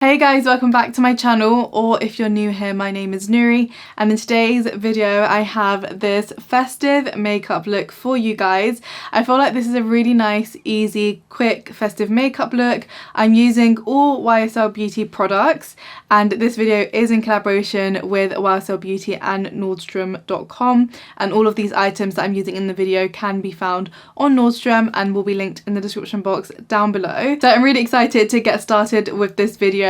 Hey guys, welcome back to my channel, or if you're new here, my name is Noorie, and in today's video I have this festive makeup look for you guys. I feel like this is a really nice, easy, quick festive makeup look. I'm using all YSL Beauty products, and this video is in collaboration with YSL Beauty and Nordstrom.com, and all of these items that I'm using in the video can be found on Nordstrom and will be linked in the description box down below. So I'm really excited to get started with this video.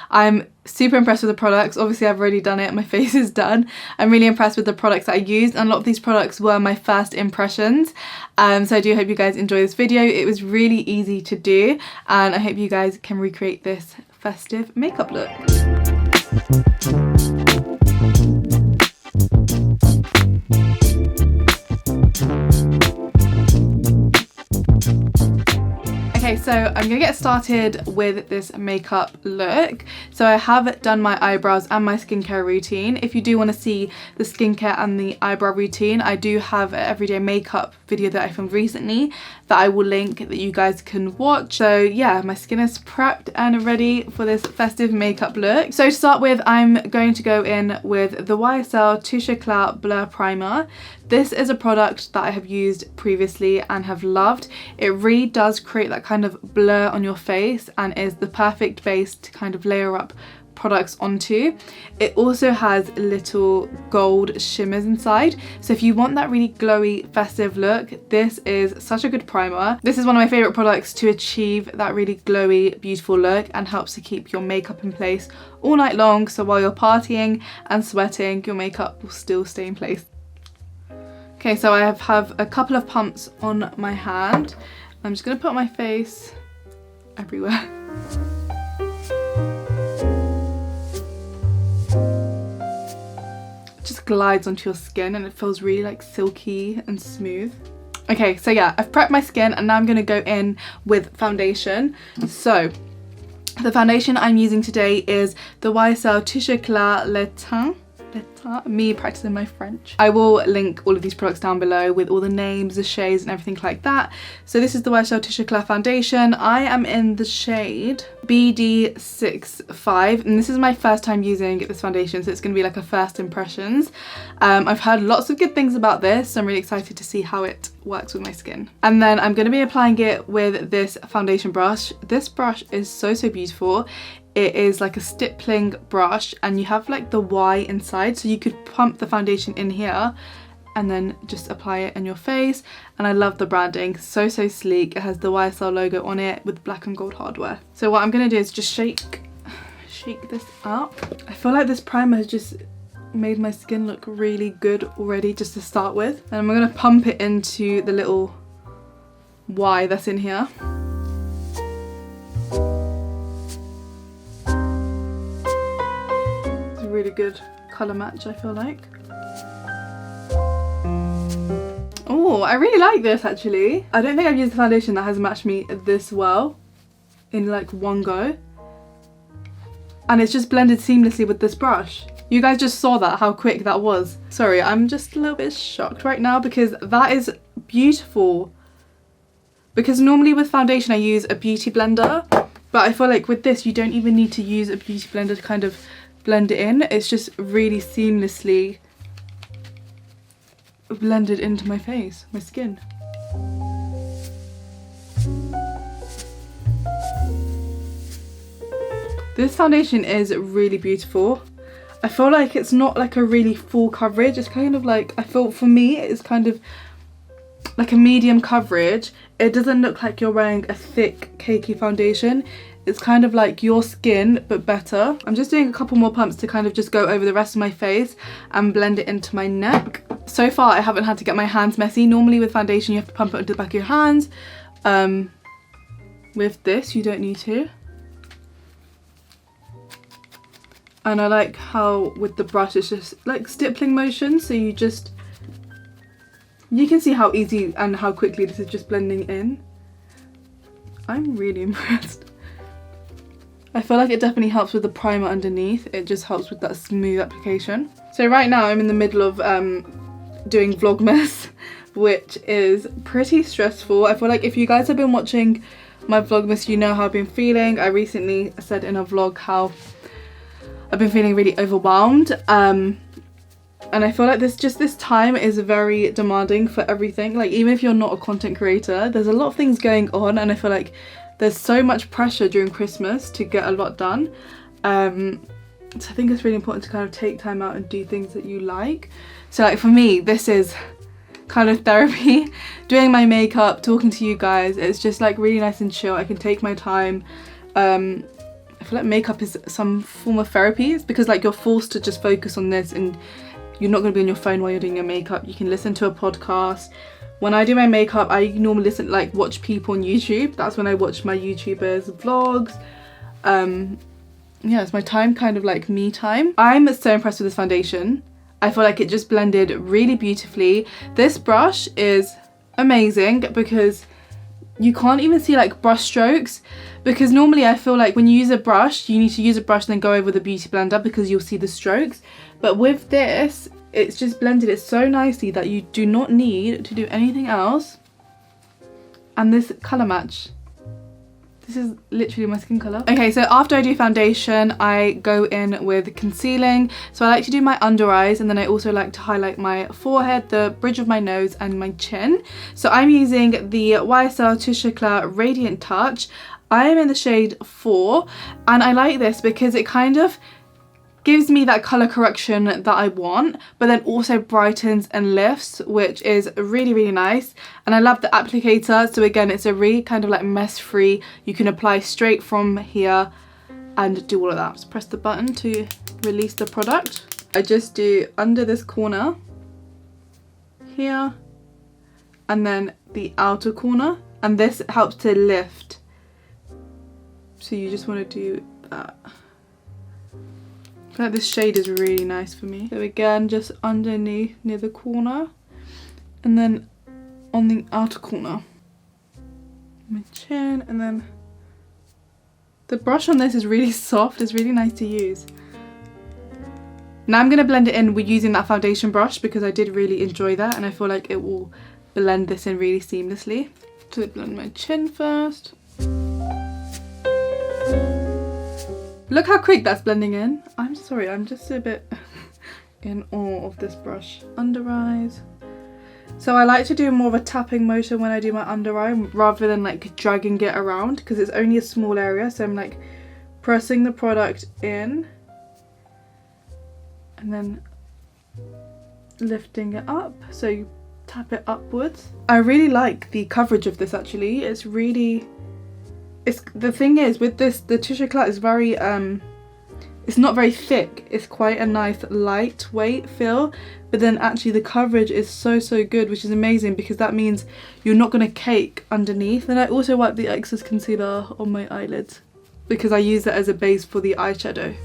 I'm super impressed with the products. Obviously I've already done it, my face is done. I'm really impressed with the products that I used, and a lot of these products were my first impressions. So I do hope you guys enjoy this video. It was really easy to do, and I hope you guys can recreate this festive makeup look. Okay, so I'm gonna get started with this makeup look. So I have done my eyebrows and my skincare routine. If you do want to see the skincare and the eyebrow routine, I do have an everyday makeup video that I filmed recently that I will link that you guys can watch. So yeah, my skin is prepped and ready for this festive makeup look. So to start with, I'm going to go in with the YSL TOUCHE ÉCLAT Blur Primer. This is a product that I have used previously and have loved. It really does create that kind of blur on your face and is the perfect base to kind of layer up products onto. It also has little gold shimmers inside, so if you want that really glowy festive look, this is such a good primer. This is one of my favorite products to achieve that really glowy, beautiful look, and helps to keep your makeup in place all night long, so while you're partying and sweating, your makeup will still stay in place. Okay, so I have a couple of pumps on my hand. I'm just gonna put my face everywhere. It just glides onto your skin and it feels really like silky and smooth. Okay, so yeah, I've prepped my skin and now I'm gonna go in with foundation. So the foundation I'm using today is the YSL TOUCHE ÉCLAT Le Teint. Me practicing my French. I will link all of these products down below with all the names, the shades and everything like that. So this is the YSL TOUCHE ÉCLAT foundation. I am in the shade BD65, and this is my first time using this foundation, so it's going to be like a first impressions. I've heard lots of good things about this, so I'm really excited to see how it works with my skin. And then I'm going to be applying it with this foundation brush. This brush is so beautiful. It is like a stippling brush and you have like the Y inside, so you could pump the foundation in here and then just apply it in your face. And I love the branding, so sleek. It has the YSL logo on it with black and gold hardware. So what I'm gonna do is just shake this up. I feel like this primer has just made my skin look really good already just to start with. And I'm gonna pump it into the little Y that's in here. Really good colour match, I feel like. Oh, I really like this actually. I don't think I've used a foundation that has matched me this well in like one go. And it's just blended seamlessly with this brush. You guys just saw that, how quick that was. Sorry, I'm just a little bit shocked right now because that is beautiful. Because normally with foundation I use a beauty blender, but I feel like with this you don't even need to use a beauty blender to kind of blend it in. It's just really seamlessly blended into my face, my skin. This foundation is really beautiful. I feel like it's not like a really full coverage. It's kind of like, I feel for me it's kind of like a medium coverage. It doesn't look like you're wearing a thick cakey foundation. It's kind of like your skin, but better. I'm just doing a couple more pumps to kind of just go over the rest of my face and blend it into my neck. So far, I haven't had to get my hands messy. Normally with foundation, you have to pump it into the back of your hands. With this, you don't need to. And I like how with the brush, it's just like stippling motion. So you can see how easy and how quickly this is just blending in. I'm really impressed. I feel like it definitely helps with the primer underneath. It just helps with that smooth application. So right now I'm in the middle of doing Vlogmas, which is pretty stressful. I feel like if you guys have been watching my Vlogmas, you know how I've been feeling. I recently said in a vlog how I've been feeling really overwhelmed. And I feel like this time is very demanding for everything. Like, even if you're not a content creator, there's a lot of things going on, and I feel like there's so much pressure during Christmas to get a lot done. So I think it's really important to kind of take time out and do things that you like. So like for me, this is kind of therapy. Doing my makeup, talking to you guys, it's just like really nice and chill. I can take my time. I feel like makeup is some form of therapy. It's because like you're forced to just focus on this, and you're not going to be on your phone while you're doing your makeup. You can listen to a podcast. When I do my makeup, I normally watch people on YouTube. That's when I watch my YouTubers' vlogs. Yeah, it's my time, kind of like me time. I'm so impressed with this foundation. I feel like it just blended really beautifully. This brush is amazing because you can't even see like brush strokes, because normally I feel like when you use a brush, you need to use a brush and then go over the beauty blender because you'll see the strokes. But with this, it's just blended it so nicely that you do not need to do anything else. And this colour match, this is literally my skin colour. Okay, so after I do foundation, I go in with concealing. So I like to do my under eyes, and then I also like to highlight my forehead, the bridge of my nose, and my chin. So I'm using the YSL Touche ÉCLAT Radiant Touch. I am in the shade 4, and I like this because it kind of gives me that colour correction that I want, but then also brightens and lifts, which is really, really nice. And I love the applicator. So again, it's a really kind of like mess free. You can apply straight from here and do all of that. Just press the button to release the product. I just do under this corner here, and then the outer corner, and this helps to lift. So you just want to do that. I feel like this shade is really nice for me. So again, just underneath near the corner, and then on the outer corner, my chin, and then the brush on this is really soft. It's really nice to use. Now I'm going to blend it in with using that foundation brush because I did really enjoy that, and I feel like it will blend this in really seamlessly. So blend my chin first. Look how quick that's blending in. I'm sorry, I'm just a bit in awe of this brush. Under eyes. So I like to do more of a tapping motion when I do my under eye rather than like dragging it around, because it's only a small area. So I'm like pressing the product in and then lifting it up. So you tap it upwards. I really like the coverage of this actually. It's really... the thing is with this, the Touche ÉCLAT is very it's not very thick. It's quite a nice lightweight feel, but then actually the coverage is so good, which is amazing because that means you're not going to cake underneath. And I also wipe the excess concealer on my eyelids because I use it as a base for the eyeshadow.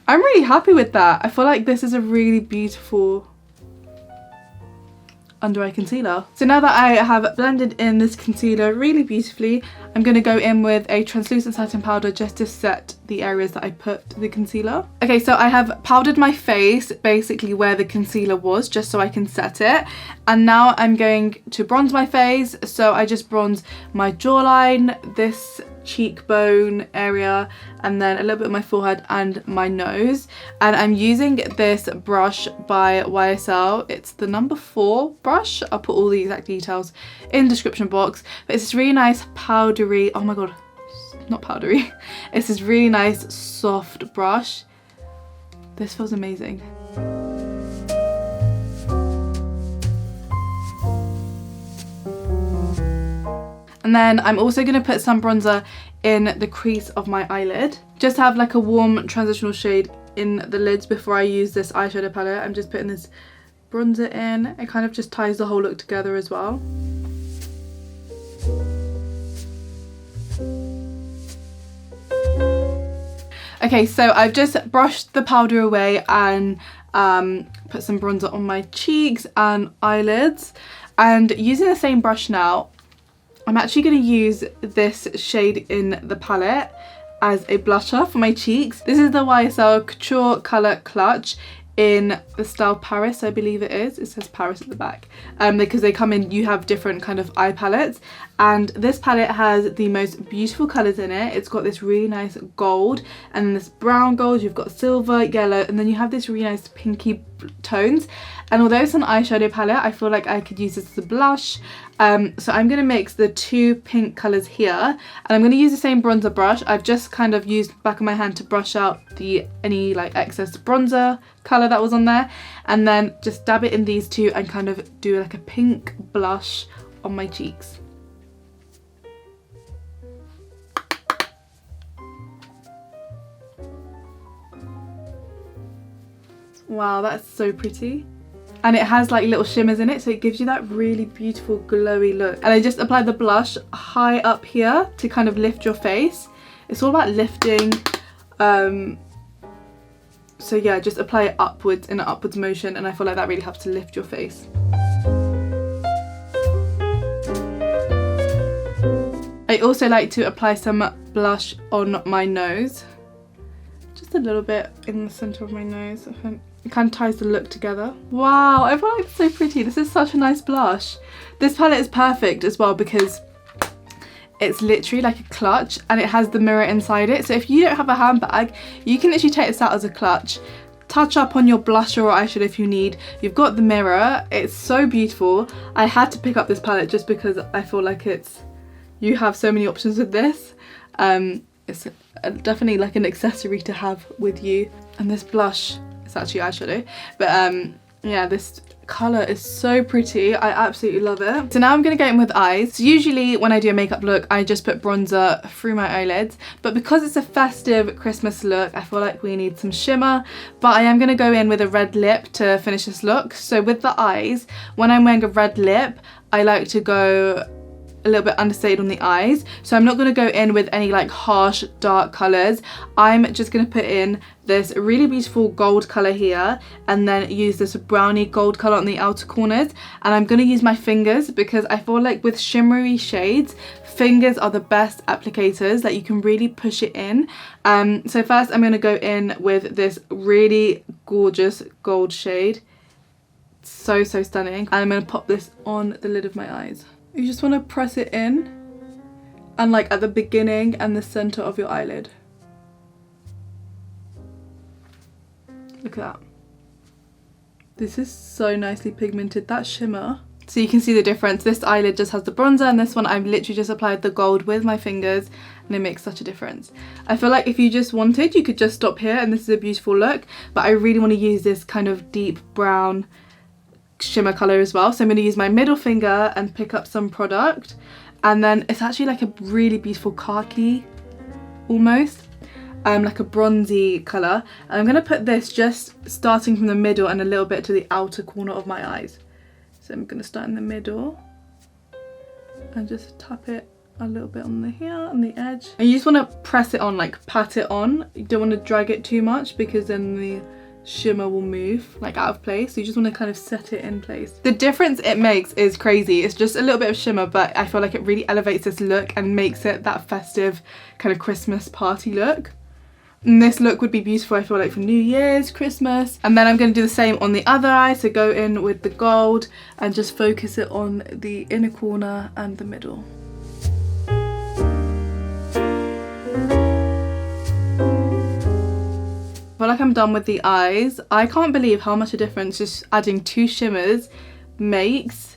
I'm really happy with that. I feel like this is a really beautiful under eye concealer. So now that I have blended in this concealer really beautifully, I'm going to go in with a translucent satin powder just to set the areas that I put the concealer. Okay, so I have powdered my face basically where the concealer was, just so I can set it. And now I'm going to bronze my face. So I just bronze my jawline, this cheekbone area, and then a little bit of my forehead and my nose. And I'm using this brush by YSL. It's the number 4 brush. I'll put all the exact details in the description box. But it's this really nice powdery, oh my god, not powdery. It's this really nice soft brush. This feels amazing. And then I'm also going to put some bronzer in the crease of my eyelid. Just have like a warm transitional shade in the lids before I use this eyeshadow palette. I'm just putting this bronzer in. It kind of just ties the whole look together as well. Okay, so I've just brushed the powder away and put some bronzer on my cheeks and eyelids. And using the same brush now, I'm actually going to use this shade in the palette as a blusher for my cheeks. This is the YSL Couture Colour Clutch in the style Paris, I believe it is. It says Paris at the back, because they come in, you have different kind of eye palettes, and this palette has the most beautiful colours in it. It's got this really nice gold, and then this brown gold, you've got silver, yellow, and then you have this really nice pinky tones. And although it's an eyeshadow palette, I feel like I could use this as a blush. So I'm going to mix the two pink colours here, and I'm going to use the same bronzer brush. I've just kind of used the back of my hand to brush out any like excess bronzer colour that was on there, and then just dab it in these two and kind of do like a pink blush on my cheeks. Wow, that's so pretty. And it has like little shimmers in it, so it gives you that really beautiful glowy look. And I just applied the blush high up here to kind of lift your face. It's all about lifting. So yeah, just apply it upwards in an upwards motion, and I feel like that really helps to lift your face. I also like to apply some blush on my nose. Just a little bit in the centre of my nose. It kind of ties the look together. Wow, I feel like it's so pretty. This is such a nice blush. This palette is perfect as well because it's literally like a clutch, and it has the mirror inside it. So if you don't have a handbag, you can literally take this out as a clutch, touch up on your blusher or eyeshadow if you need. You've got the mirror. It's so beautiful. I had to pick up this palette just because I feel like you have so many options with this. It's definitely like an accessory to have with you. And this blush, it's actually eyeshadow, but yeah, this colour is so pretty. I absolutely love it. So now I'm going to go in with eyes. So usually when I do a makeup look, I just put bronzer through my eyelids, but because it's a festive Christmas look, I feel like we need some shimmer. But I am going to go in with a red lip to finish this look. So with the eyes, when I'm wearing a red lip, I like to go a little bit understated on the eyes. So I'm not going to go in with any like harsh dark colours. I'm just going to put in this really beautiful gold colour here, and then use this brownie gold colour on the outer corners. And I'm going to use my fingers because I feel like with shimmery shades, fingers are the best applicators, that you can really push it in. So first I'm going to go in with this really gorgeous gold shade. So stunning. And I'm going to pop this on the lid of my eyes. You just want to press it in, and like at the beginning and the centre of your eyelid. Look at that. This is so nicely pigmented, that shimmer. So you can see the difference. This eyelid just has the bronzer, and this one I've literally just applied the gold with my fingers, and it makes such a difference. I feel like if you just wanted, you could just stop here and this is a beautiful look, but I really want to use this kind of deep brown shimmer colour as well. So I'm going to use my middle finger and pick up some product, and then it's actually like a really beautiful khaki almost, like a bronzy colour. And I'm going to put this just starting from the middle and a little bit to the outer corner of my eyes. So I'm going to start in the middle and just tap it a little bit on the here on the edge, and you just want to press it on, like pat it on. You don't want to drag it too much because then the shimmer will move like out of place. So you just want to kind of set it in place. The difference it makes is crazy. It's just a little bit of shimmer, but I feel like it really elevates this look and makes it that festive kind of Christmas party look. And this look would be beautiful, I feel like, for New Year's, Christmas. And then I'm going to do the same on the other eye. So go in with the gold and just focus it on the inner corner and the middle. I feel like I'm done with the eyes. I can't believe how much a difference just adding two shimmers makes.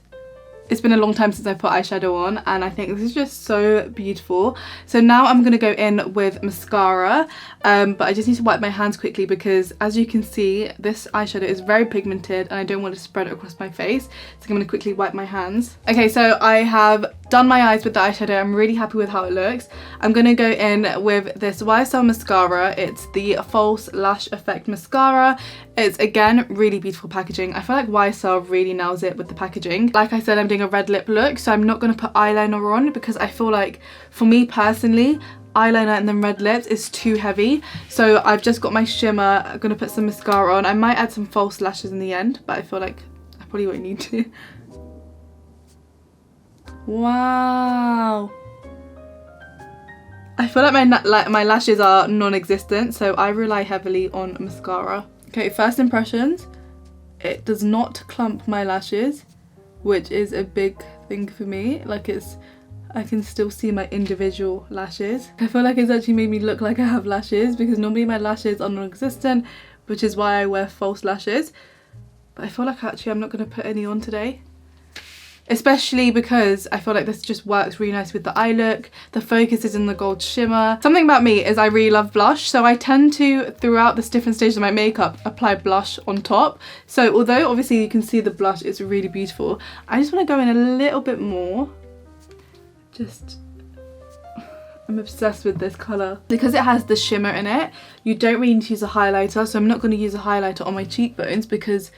It's been a long time since I put eyeshadow on, and I think this is just so beautiful. So now I'm going to go in with mascara, but I just need to wipe my hands quickly because, as you can see, this eyeshadow is very pigmented and I don't want to spread it across my face. So I'm going to quickly wipe my hands. Okay, so I have done my eyes with the eyeshadow. I'm really happy with how it looks. I'm going to go in with this YSL mascara. It's the False Lash Effect mascara. It's, again, really beautiful packaging. I feel like YSL really nails it with the packaging. Like I said, I'm doing a red lip look, so I'm not going to put eyeliner on because I feel like, for me personally, eyeliner and then red lips is too heavy. So I've just got my shimmer. I'm going to put some mascara on. I might add some false lashes in the end, but I feel like I probably won't need to. Wow. I feel like my lashes are non-existent, so I rely heavily on mascara. Okay, first impressions. It does not clump my lashes, which is a big thing for me. Like I can still see my individual lashes. I feel like it's actually made me look like I have lashes because normally my lashes are non-existent, which is why I wear false lashes. But I feel like actually I'm not going to put any on today. Especially because I feel like this just works really nice with the eye look. The focus is in the gold shimmer. Something about me is I really love blush, so I tend to, throughout the different stages of my makeup, apply blush on top. So although obviously you can see the blush, it's really beautiful, I just want to go in a little bit more. I'm obsessed with this colour. Because it has the shimmer in it, you don't really need to use a highlighter, so I'm not going to use a highlighter on my cheekbones because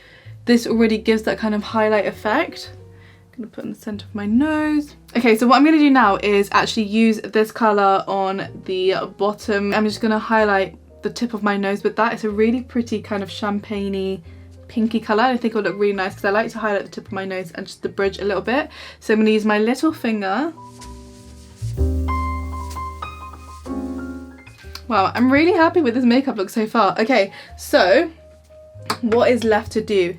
this already gives that kind of highlight effect. I'm going to put in the centre of my nose. Okay, so what I'm going to do now is actually use this colour on the bottom. I'm just going to highlight the tip of my nose with that. It's a really pretty kind of champagne-y, pinky colour. I think it'll look really nice because I like to highlight the tip of my nose and just the bridge a little bit. So I'm going to use my little finger. Wow, I'm really happy with this makeup look so far. Okay, so what is left to do?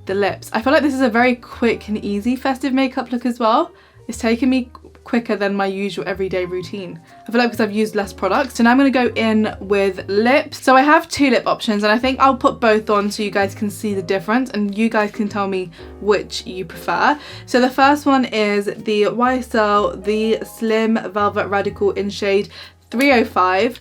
The lips. I feel like this is a very quick and easy festive makeup look as well. It's taken me quicker than my usual everyday routine. I feel like because I've used less products. So now I'm going to go in with lips. So I have two lip options and I think I'll put both on so you guys can see the difference and you guys can tell me which you prefer. So the first one is the YSL, the Slim Velvet Radical in shade 305.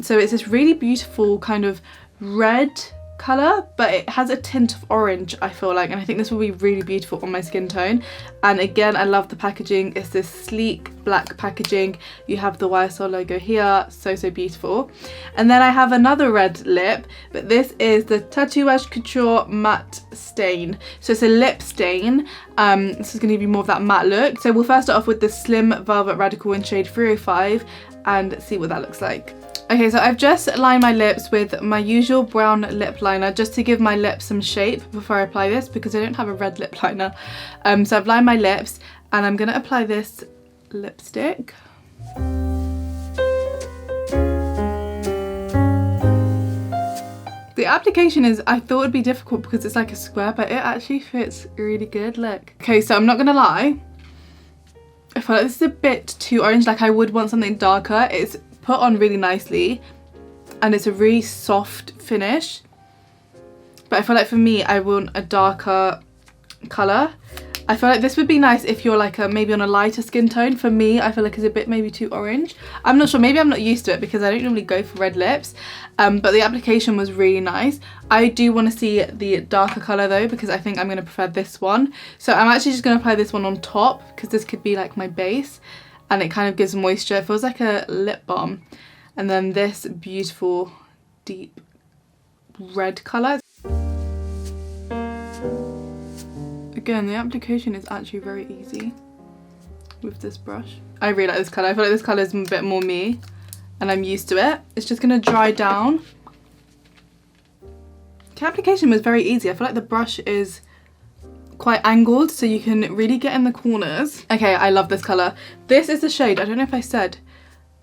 So it's this really beautiful kind of red colour, but it has a tint of orange, I feel like, and I think this will be really beautiful on my skin tone. And again, I love the packaging. It's this sleek black packaging. You have the YSL logo here, so beautiful. And then I have another red lip, but this is the TATOUAGE Couture Matte Stain. So it's a lip stain. This is going to be more of that matte look. So we'll first start off with the Slim Velvet Radical in shade 305 and see what that looks like. Okay, so I've just lined my lips with my usual brown lip liner just to give my lips some shape before I apply this because I don't have a red lip liner. So I've lined my lips and I'm going to apply this lipstick. The application is, I thought it'd be difficult because it's like a square, but it actually fits really good, look. Okay, so I'm not going to lie. I feel like this is a bit too orange, like I would want something darker. It's put on really nicely and it's a really soft finish, but I feel like for me I want a darker colour. I feel like this would be nice if you're like maybe on a lighter skin tone. For me, I feel like it's a bit maybe too orange. I'm not sure, maybe I'm not used to it because I don't normally go for red lips, but the application was really nice. I do want to see the darker colour though because I think I'm going to prefer this one. So I'm actually just going to apply this one on top because this could be like my base. And it kind of gives moisture. It feels like a lip balm. And then this beautiful deep red colour. Again, the application is actually very easy with this brush. I really like this colour. I feel like this colour is a bit more me and I'm used to it. It's just going to dry down. The application was very easy. I feel like the brush is quite angled so you can really get in the corners. Okay, I love this colour. This is the shade, I don't know if I said,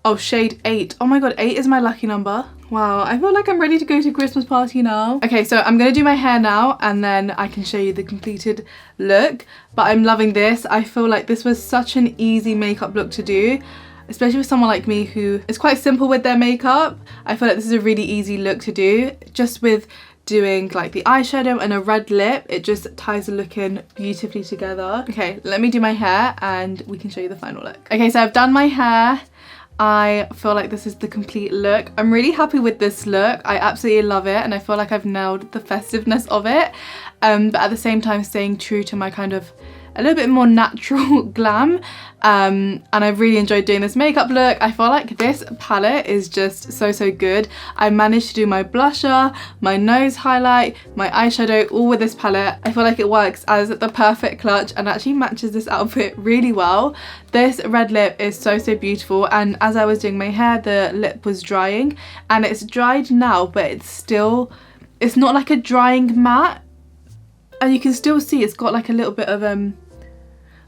oh, shade 8. Oh my god, 8 is my lucky number. Wow, I feel like I'm ready to go to a Christmas party now. Okay, so I'm gonna do my hair now and then I can show you the completed look, but I'm loving this. I feel like this was such an easy makeup look to do, especially with someone like me who is quite simple with their makeup. I feel like this is a really easy look to do, just with doing like the eyeshadow and a red lip. It just ties the look in beautifully together. Okay, let me do my hair and we can show you the final look. Okay, so I've done my hair. I feel like this is the complete look. I'm really happy with this look. I absolutely love it and I feel like I've nailed the festiveness of it, but at the same time staying true to my kind of a little bit more natural glam, and I've really enjoyed doing this makeup look. I feel like this palette is just so good. I managed to do my blusher, my nose highlight, my eyeshadow all with this palette. I feel like it works as the perfect clutch and actually matches this outfit really well. This red lip is so beautiful, and as I was doing my hair the lip was drying and it's dried now, but it's not like a drying matte, and you can still see it's got like a little bit of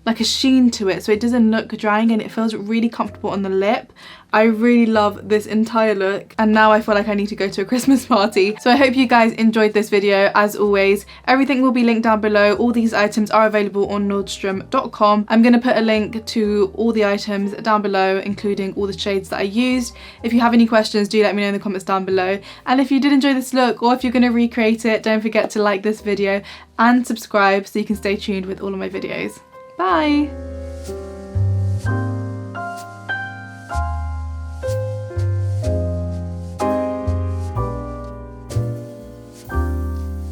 like a sheen to it, so it doesn't look drying and it feels really comfortable on the lip. I really love this entire look, and now I feel like I need to go to a Christmas party. So I hope you guys enjoyed this video. As always, everything will be linked down below. All these items are available on Nordstrom.com. I'm going to put a link to all the items down below, including all the shades that I used. If you have any questions, do let me know in the comments down below. And if you did enjoy this look, or if you're going to recreate it, don't forget to like this video and subscribe so you can stay tuned with all of my videos. Bye!